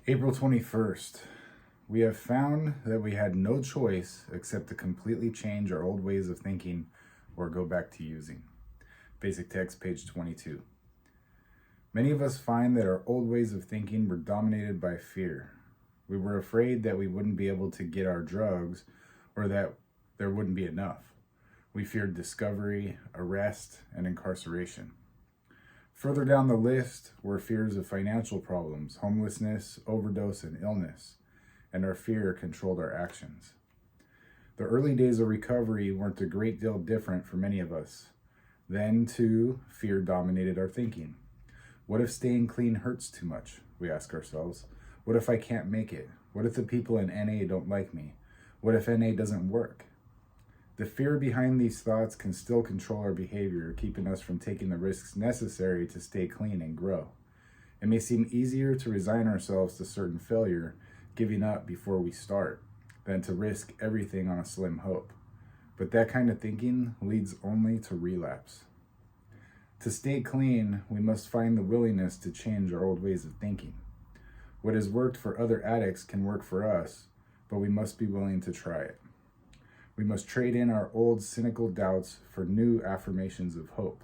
April 21st. We have found that we had no choice except to completely change our old ways of thinking or go back to using. Basic text, page 22. Many of us find that our old ways of thinking were dominated by fear. We were afraid that we wouldn't be able to get our drugs or that there wouldn't be enough. We feared discovery, arrest, and incarceration. Further down the list were fears of financial problems, homelessness, overdose, and illness, and our fear controlled our actions. The early days of recovery weren't a great deal different for many of us. Then, too, fear dominated our thinking. What if staying clean hurts too much? We ask ourselves. What if I can't make it? What if the people in NA don't like me? What if NA doesn't work? The fear behind these thoughts can still control our behavior, keeping us from taking the risks necessary to stay clean and grow. It may seem easier to resign ourselves to certain failure, giving up before we start, than to risk everything on a slim hope. But that kind of thinking leads only to relapse. To stay clean, we must find the willingness to change our old ways of thinking. What has worked for other addicts can work for us, but we must be willing to try it. We must trade in our old cynical doubts for new affirmations of hope.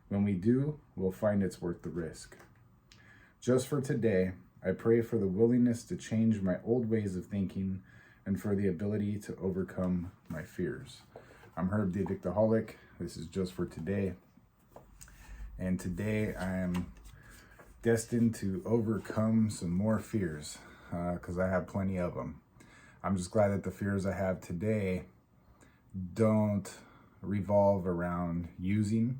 When we do, we'll find it's worth the risk. Just for today, I pray for the willingness to change my old ways of thinking and for the ability to overcome my fears. I'm Herb the Addictaholic. This is Just for Today. And today I am destined to overcome some more fears because I have plenty of them. I'm just glad that the fears I have today don't revolve around using.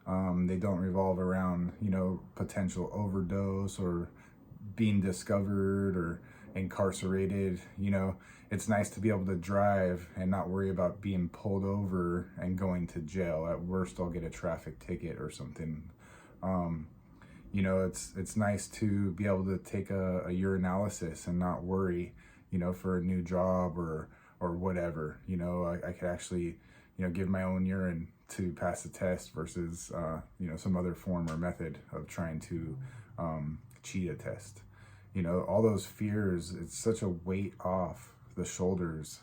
They don't revolve around, potential overdose or being discovered or incarcerated. It's nice to be able to drive and not worry about being pulled over and going to jail. At worst, I'll get a traffic ticket or something. It's nice to be able to take a urinalysis and not worry, for a new job or whatever. I could actually, give my own urine to pass the test versus, some other form or method of trying to cheat a test. All those fears, it's such a weight off the shoulders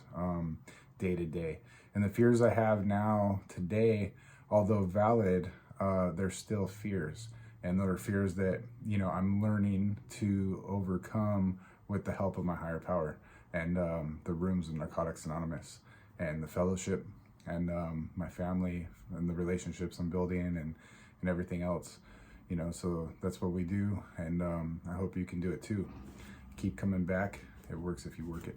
day to day. And the fears I have now today, although valid, they're still fears. And they're fears that, I'm learning to overcome with the help of my higher power and the rooms of Narcotics Anonymous and the fellowship and my family and the relationships I'm building and everything else. So that's what we do. And I hope you can do it too. Keep coming back. It works if you work it.